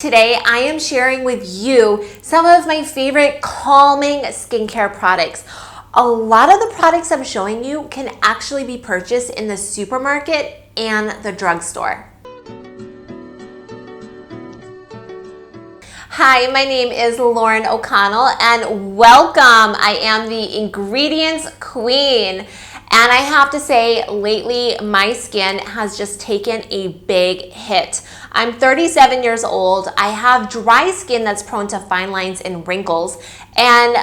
Today, I am sharing with you some of my favorite calming skincare products. A lot of the products I'm showing you can actually be purchased in the supermarket and the drugstore. Hi, my name is Lauren O'Connell and welcome. I am the ingredients queen. And I have to say, lately, my skin has just taken a big hit. I'm 37 years old. I have dry skin that's prone to fine lines and wrinkles. And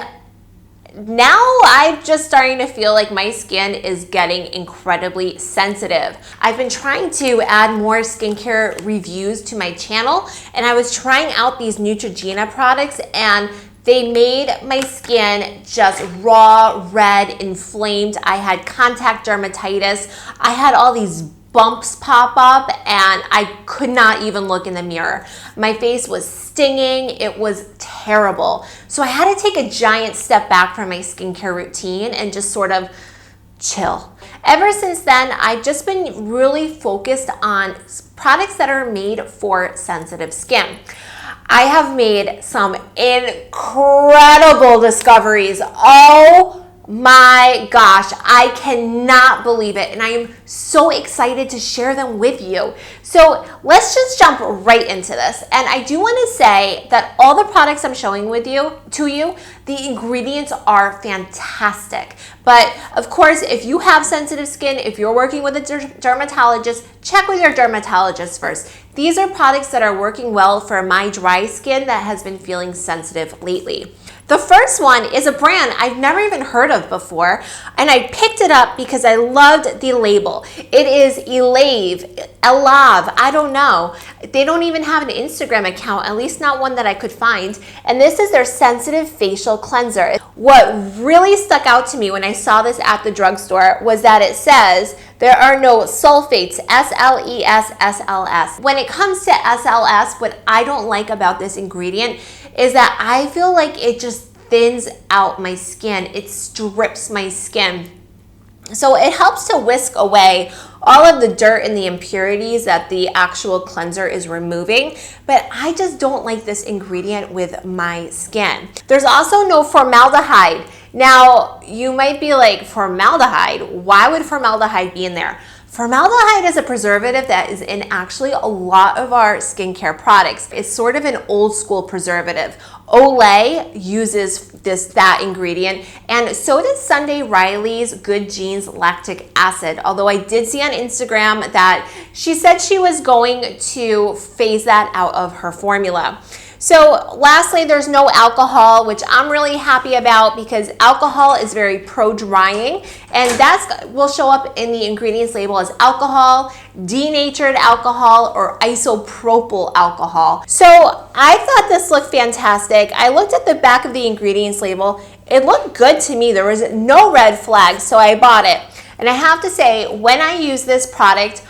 now I'm just starting to feel like my skin is getting incredibly sensitive. I've been trying to add more skincare reviews to my channel, and I was trying out these Neutrogena products, and they made my skin just raw, red, inflamed. I had contact dermatitis. I had all these bumps pop up and I could not even look in the mirror. My face was stinging. It was terrible. So I had to take a giant step back from my skincare routine and just sort of chill. Ever since then, I've just been really focused on products that are made for sensitive skin. I have made some incredible discoveries. Oh my gosh, I cannot believe it. And I am so excited to share them with you. So let's just jump right into this. And I do want to say that all the products I'm showing to you, the ingredients are fantastic. But of course, if you have sensitive skin, if you're working with a dermatologist, check with your dermatologist first. These are products that are working well for my dry skin that has been feeling sensitive lately. The first one is a brand I've never even heard of before, and I picked it up because I loved the label. It is Elave, I don't know. They don't even have an Instagram account, at least not one that I could find. And this is their sensitive facial cleanser. What really stuck out to me when I saw this at the drugstore was that it says there are no sulfates, SLES, SLS. When it comes to SLS, what I don't like about this ingredient is that I feel like it just thins out my skin. It strips my skin. So it helps to whisk away all of the dirt and the impurities that the actual cleanser is removing, but I just don't like this ingredient with my skin. There's also no formaldehyde. Now, you might be like, formaldehyde? Why would formaldehyde be in there? Formaldehyde is a preservative that is in actually a lot of our skincare products. It's sort of an old school preservative. Olay uses that ingredient, and so does Sunday Riley's Good Genes lactic acid. Although I did see on Instagram that she said she was going to phase that out of her formula. So lastly, there's no alcohol, which I'm really happy about because alcohol is very pro-drying, and that will show up in the ingredients label as alcohol, denatured alcohol, or isopropyl alcohol. So I thought this looked fantastic. I looked at the back of the ingredients label. It looked good to me. There was no red flags, so I bought it. And I have to say, when I use this product,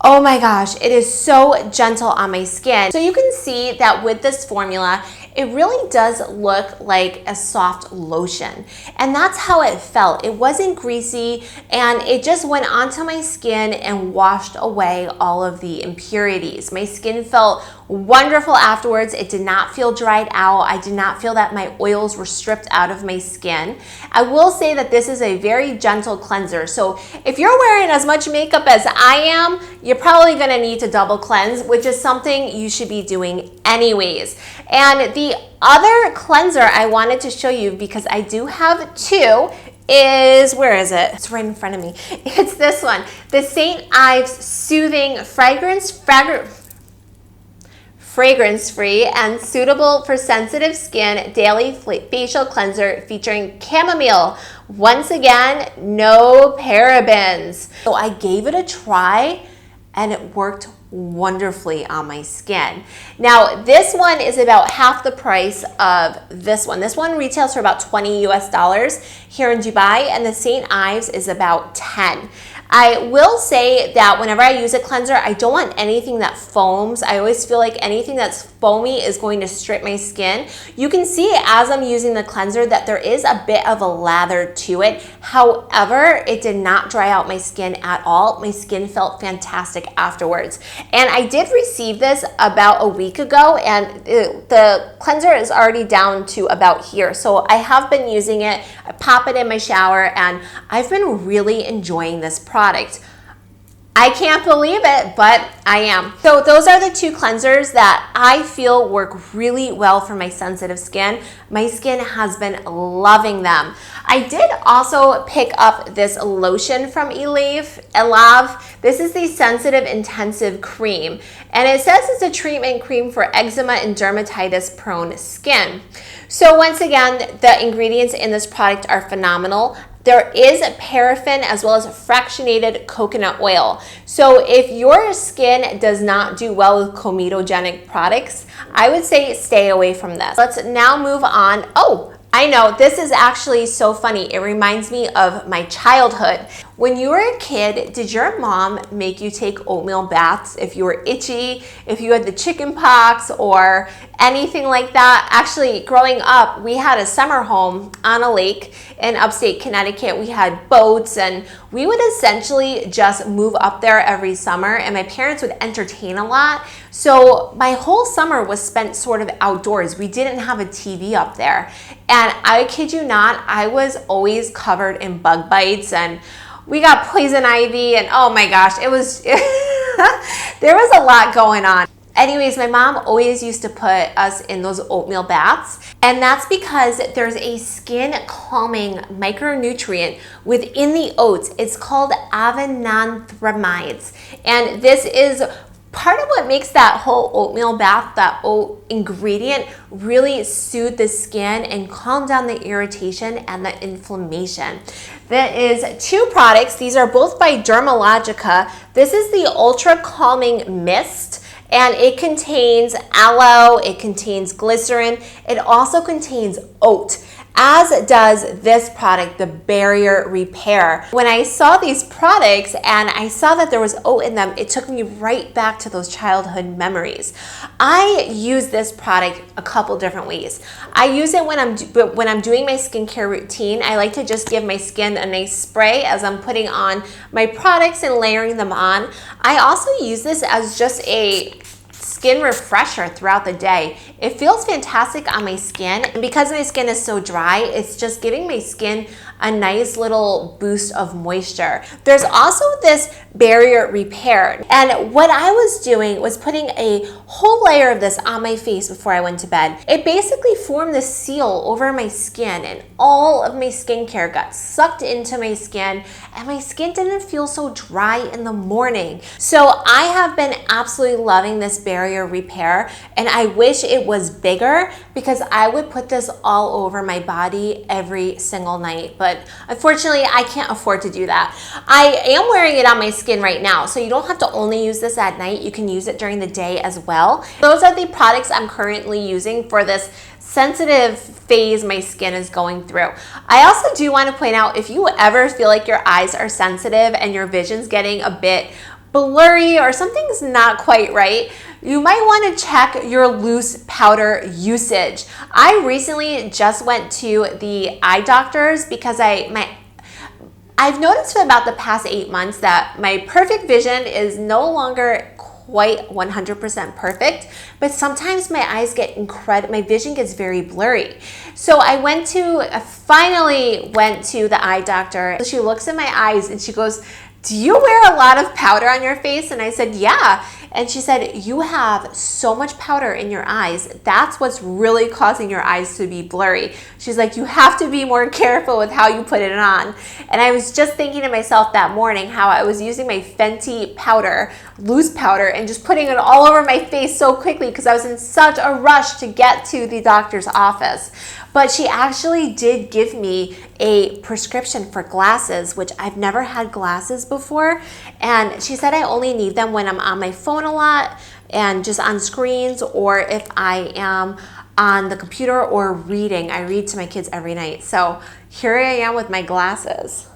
oh my gosh, it is so gentle on my skin. So you can see that with this formula, it really does look like a soft lotion. And that's how it felt. It wasn't greasy, and it just went onto my skin and washed away all of the impurities. My skin felt wonderful afterwards. It did not feel dried out. I did not feel that my oils were stripped out of my skin. I will say that this is a very gentle cleanser. So if you're wearing as much makeup as I am, you're probably gonna need to double cleanse, which is something you should be doing anyways. And the other cleanser I wanted to show you, because I do have two, is, where is it? It's right in front of me. It's this one, the St. Ives Soothing Fragrance-free and suitable for sensitive skin daily facial cleanser featuring chamomile. Once again, no parabens. So I gave it a try and it worked wonderfully on my skin. Now, this one is about half the price of this one. This one retails for about $20 US here in Dubai, and the St. Ives is about 10. I will say that whenever I use a cleanser, I don't want anything that foams. I always feel like anything that's foamy is going to strip my skin. You can see as I'm using the cleanser that there is a bit of a lather to it. However, it did not dry out my skin at all. My skin felt fantastic afterwards. And I did receive this about a week ago, and the cleanser is already down to about here. So I have been using it. I pop it in my shower, and I've been really enjoying this product. I can't believe it, but I am. So those are the two cleansers that I feel work really well for my sensitive skin. My skin has been loving them. I did also pick up this lotion from Elave. This is the Sensitive Intensive Cream, and it says it's a treatment cream for eczema and dermatitis prone skin. So once again, the ingredients in this product are phenomenal. There is paraffin as well as fractionated coconut oil. So if your skin does not do well with comedogenic products, I would say stay away from this. Let's now move on. Oh, I know, this is actually so funny. It reminds me of my childhood. When you were a kid, did your mom make you take oatmeal baths if you were itchy, if you had the chicken pox or anything like that? Actually, growing up, we had a summer home on a lake in upstate Connecticut. We had boats, and we would essentially just move up there every summer, and my parents would entertain a lot. So my whole summer was spent sort of outdoors. We didn't have a TV up there. And I kid you not, I was always covered in bug bites, and we got poison ivy, and oh my gosh, it was, there was a lot going on. Anyways, my mom always used to put us in those oatmeal baths, and that's because there's a skin calming micronutrient within the oats. It's called avenanthramides, and this is part of what makes that whole oatmeal bath, that oat ingredient, really soothe the skin and calm down the irritation and the inflammation. There is two products. These are both by Dermalogica. This is the Ultra Calming Mist, and it contains aloe, it contains glycerin, it also contains oat, as does this product, the Barrier Repair. When I saw these products and I saw that there was oat in them, it took me right back to those childhood memories. I use this product a couple different ways. I use it when I'm doing my skincare routine. I like to just give my skin a nice spray as I'm putting on my products and layering them on. I also use this as just a skin refresher throughout the day. It feels fantastic on my skin, and because my skin is so dry, it's just giving my skin a nice little boost of moisture. There's also this Barrier Repair, and what I was doing was putting a whole layer of this on my face before I went to bed. It basically formed this seal over my skin, and all of my skincare got sucked into my skin, and my skin didn't feel so dry in the morning. So I have been absolutely loving this Barrier Repair, and I wish it was bigger because I would put this all over my body every single night, but unfortunately I can't afford to do that. I am wearing it on my skin right now, so you don't have to only use this at night. You can use it during the day as well. Those are the products I'm currently using for this sensitive phase my skin is going through. I also do want to point out, if you ever feel like your eyes are sensitive and your vision's getting a bit blurry or something's not quite right, you might want to check your loose powder usage. I recently just went to the eye doctors because I've noticed for about the past 8 months that my perfect vision is no longer quite 100% perfect, but sometimes my vision gets very blurry. So I finally went to the eye doctor. She looks at my eyes and she goes, "Do you wear a lot of powder on your face?" And I said, "Yeah." And she said, "You have so much powder in your eyes. That's what's really causing your eyes to be blurry." She's like, "You have to be more careful with how you put it on." And I was just thinking to myself that morning how I was using my Fenty powder, loose powder, and just putting it all over my face so quickly because I was in such a rush to get to the doctor's office. But she actually did give me a prescription for glasses, which I've never had glasses before. And she said I only need them when I'm on my phone a lot and just on screens, or if I am on the computer or reading. I read to my kids every night. So here I am with my glasses.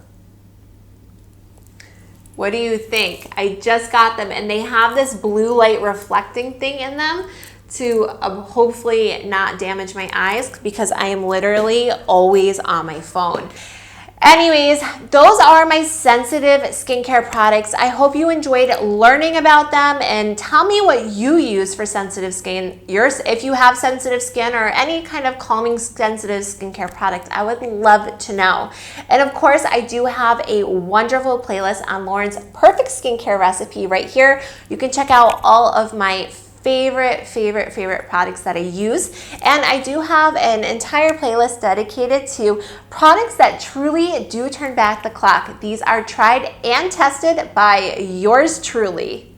What do you think? I just got them, and they have this blue light reflecting thing in them to hopefully not damage my eyes, because I am literally always on my phone. Anyways, those are my sensitive skincare products. I hope you enjoyed learning about them, and tell me what you use for sensitive skin. If you have sensitive skin or any kind of calming sensitive skincare product, I would love to know. And of course, I do have a wonderful playlist on Lauren's perfect skincare recipe right here. You can check out all of my favorite products that I use, and I do have an entire playlist dedicated to products that truly do turn back the clock. These are tried and tested by yours truly.